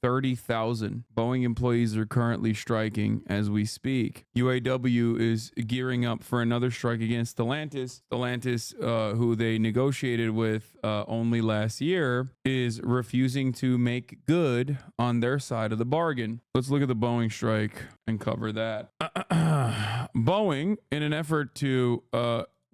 30,000 Boeing employees are currently striking as we speak. UAW is gearing up for another strike against Stellantis. Stellantis, who they negotiated with only last year, is refusing to make good on their side of the bargain. Let's look at the Boeing strike and cover that. Boeing, in an effort to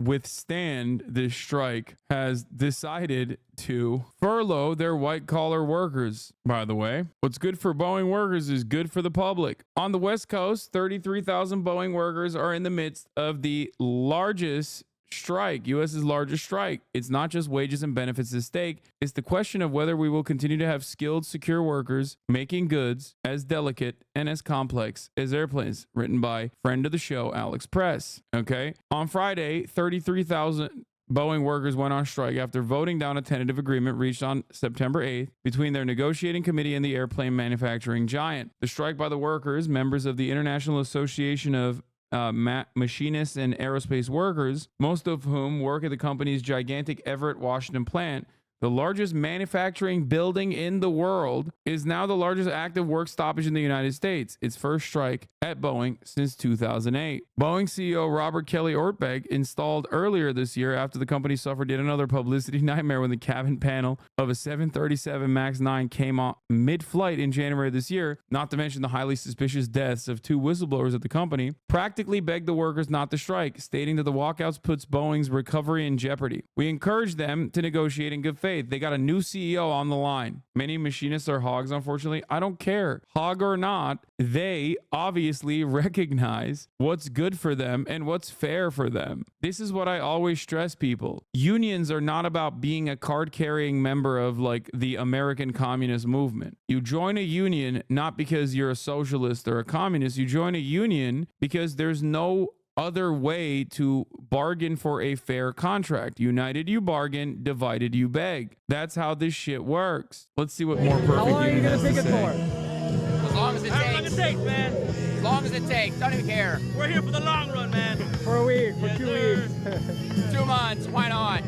withstand this strike, has decided to furlough their white-collar workers. By the way, what's good for Boeing workers is good for the public. On the West Coast, 33,000 Boeing workers are in the midst of the largest strike, U.S.'s largest strike. It's not just wages and benefits at stake. It's the question of whether we will continue to have skilled, secure workers making goods as delicate and as complex as airplanes. Written by friend of the show, Alex Press. Okay. On Friday, 33,000 Boeing workers went on strike after voting down a tentative agreement reached on September 8th between their negotiating committee and the airplane manufacturing giant. The strike by the workers, members of the International Association of machinists and aerospace workers, most of whom work at the company's gigantic Everett, Washington plant, the largest manufacturing building in the world, is now the largest active work stoppage in the United States. Its first strike at Boeing since 2008. Boeing CEO Robert Kelly Ortberg installed earlier this year after the company suffered yet another publicity nightmare when the cabin panel of a 737 MAX 9 came off mid-flight in January this year, not to mention the highly suspicious deaths of two whistleblowers at the company, practically begged the workers not to strike, stating that the walkouts puts Boeing's recovery in jeopardy. We encourage them to negotiate in good faith. They got a new CEO on the line. Many machinists are hogs, unfortunately. I don't care. Hog or not, they obviously recognize what's good for them and what's fair for them. This is what I always stress people. Unions are not about being a card-carrying member of like the American communist movement. You join a union not because you're a socialist or a communist. You join a union because there's no other way to bargain for a fair contract. United you bargain, divided you beg. That's how this shit works. Let's see what more perfect. How long are you gonna take it for? As long as it takes. How long it takes, man? As long as it takes. Don't even care. We're here for the long run, man. For a week, for 2 weeks. 2 months. Why not?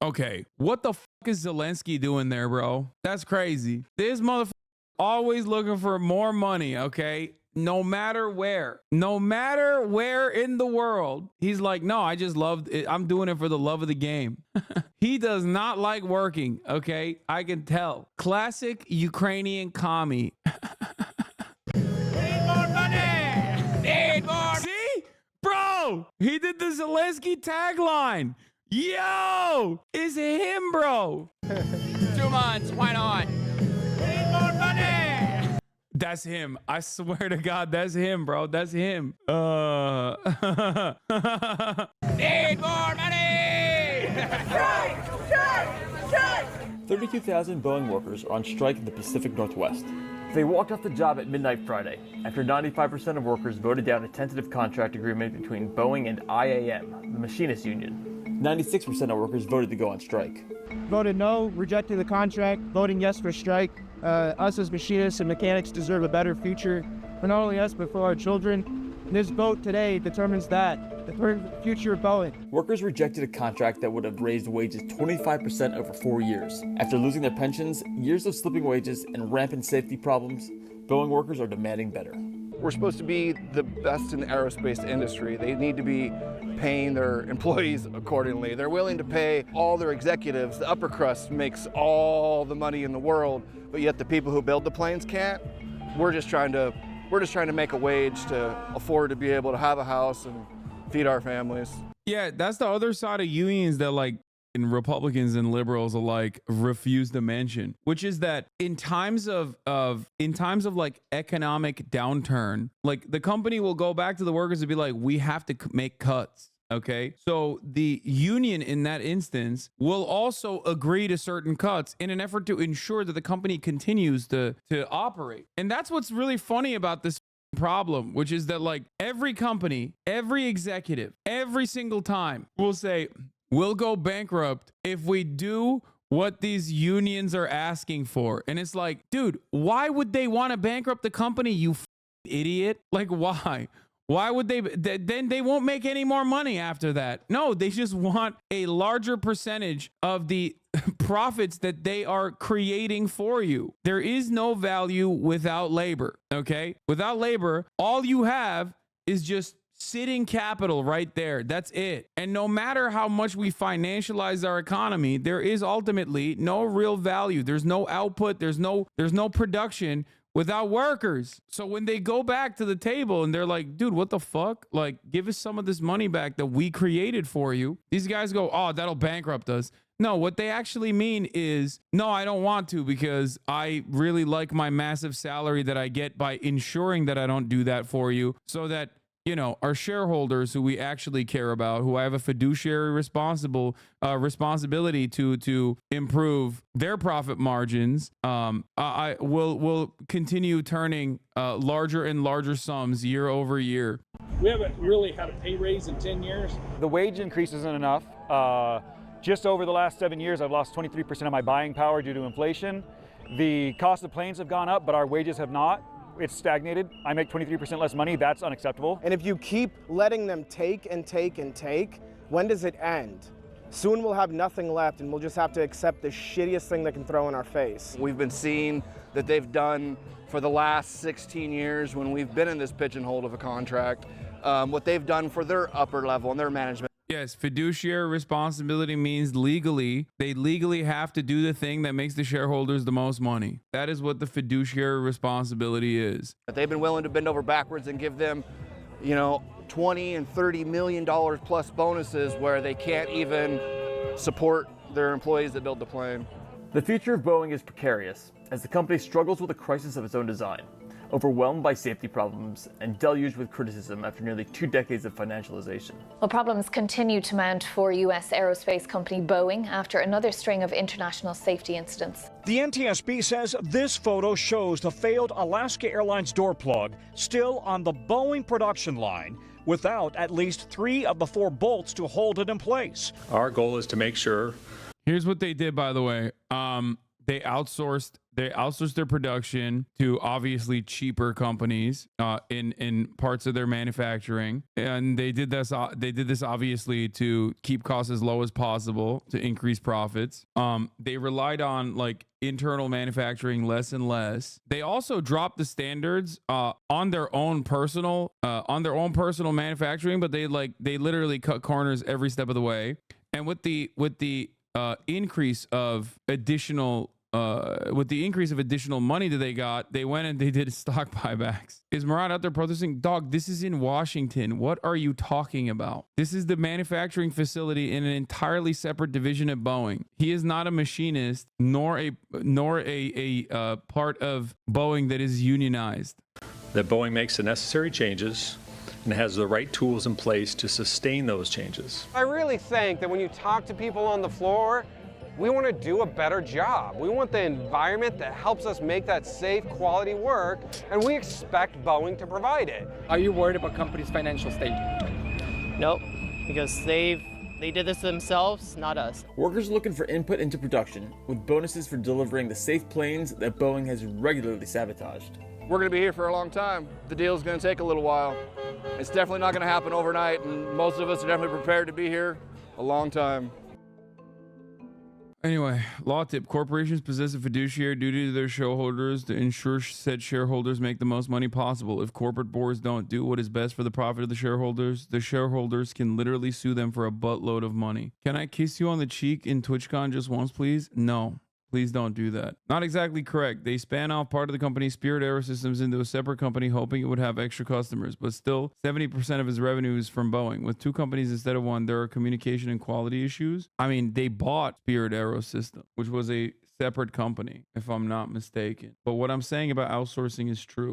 Okay, what the fuck is Zelensky doing there, bro? That's crazy. This motherfucker always looking for more money, okay? No matter where in the world, he's like, no, I just loved it. I'm doing it for the love of the game. He does not like working. Okay. I can tell. Classic Ukrainian commie. Need more money. Need more. See, bro, he did the Zelensky tagline. Yo, it's him, bro. 2 months. Why not? Need more money. That's him. I swear to God, that's him, bro. That's him. Need more money. Strike! Strike! Strike! 32,000 Boeing workers are on strike in the Pacific Northwest. They walked off the job at midnight Friday after 95% of workers voted down a tentative contract agreement between Boeing and IAM, the machinists union. 96% of workers voted to go on strike. Voted no, rejecting the contract, voting yes for strike. Us as machinists and mechanics deserve a better future for not only us but for our children. And this vote today determines that, the future of Boeing. Workers rejected a contract that would have raised wages 25% over 4 years. After losing their pensions, years of slipping wages, and rampant safety problems, Boeing workers are demanding better. We're supposed to be the best in the aerospace industry. They need to be paying their employees accordingly. They're willing to pay all their executives. The upper crust makes all the money in the world, but yet the people who build the planes can't. We're just trying to make a wage to afford to be able to have a house and feed our families. Yeah, that's the other side of unions that like and Republicans and liberals alike refuse to mention, which is that in times of like economic downturn, like the company will go back to the workers and be like, we have to make cuts. Okay, so the union in that instance will also agree to certain cuts in an effort to ensure that the company continues to operate. And that's what's really funny about this problem, which is that like every company, every executive, every single time will say, we'll go bankrupt if we do what these unions are asking for. And it's like, dude, why would they want to bankrupt the company, you idiot? Like, why? Why would they? Then they won't make any more money after that. No, they just want a larger percentage of the profits that they are creating for you. There is no value without labor. Okay. Without labor, all you have is just sitting capital right there. That's it. And no matter how much we financialize our economy, there is ultimately no real value. There's no output. There's no production without workers. So when they go back to the table and they're like, dude, what the fuck? Like, give us some of this money back that we created for you. These guys go, oh, that'll bankrupt us. No, what they actually mean is, no, I don't want to, because I really like my massive salary that I get by ensuring that I don't do that for you, so that, you know, our shareholders, who we actually care about, who I have a fiduciary responsibility to improve their profit margins, I will continue turning larger and larger sums year over year. We haven't really had a pay raise in 10 years. The wage increase isn't enough. Just over the last 7 years, I've lost 23% of my buying power due to inflation. The cost of planes have gone up, but our wages have not. It's stagnated. I make 23% less money. That's unacceptable. And if you keep letting them take and take and take, when does it end? Soon we'll have nothing left, and we'll just have to accept the shittiest thing they can throw in our face. We've been seeing that they've done for the last 16 years when we've been in this pigeonhole of a contract, what they've done for their upper level and their management. Yes, fiduciary responsibility means they legally have to do the thing that makes the shareholders the most money. That is what the fiduciary responsibility is. They've been willing to bend over backwards and give them, you know, $20 and $30 million plus bonuses where they can't even support their employees that build the plane. The future of Boeing is precarious, as the company struggles with a crisis of its own design, overwhelmed by safety problems and deluged with criticism after nearly 2 decades of financialization. Well, problems continue to mount for U.S. aerospace company Boeing after another string of international safety incidents. The NTSB says this photo shows the failed Alaska Airlines door plug still on the Boeing production line, without at least 3 of the 4 bolts to hold it in place. Our goal is to make sure. Here's what they did, by the way. They outsourced their production to obviously cheaper companies in parts of their manufacturing, and they did this obviously to keep costs as low as possible to increase profits. They relied on like internal manufacturing less and less. They also dropped the standards on their own personal manufacturing, but they literally cut corners every step of the way. And with the increase of additional money that they got, they went and they did stock buybacks. Is Murad out there protesting? Dog, this is in Washington. What are you talking about? This is the manufacturing facility in an entirely separate division at Boeing. He is not a machinist, nor a part of Boeing that is unionized. That Boeing makes the necessary changes and has the right tools in place to sustain those changes. I really think that when you talk to people on the floor, we want to do a better job. We want the environment that helps us make that safe, quality work, and we expect Boeing to provide it. Are you worried about company's financial state? Nope, because they did this themselves, not us. Workers are looking for input into production, with bonuses for delivering the safe planes that Boeing has regularly sabotaged. We're going to be here for a long time. The deal's going to take a little while. It's definitely not going to happen overnight, and most of us are definitely prepared to be here a long time. Anyway, law tip. Corporations possess a fiduciary duty to their shareholders to ensure said shareholders make the most money possible. If corporate boards don't do what is best for the profit of the shareholders can literally sue them for a buttload of money. Can I kiss you on the cheek in TwitchCon just once, please? No. Please don't do that. Not exactly correct. They span off part of the company, Spirit Aerosystems, into a separate company, hoping it would have extra customers. But still, 70% of its revenue is from Boeing. With 2 companies instead of 1, there are communication and quality issues. I mean, they bought Spirit Aerosystems, which was a separate company, if I'm not mistaken. But what I'm saying about outsourcing is true.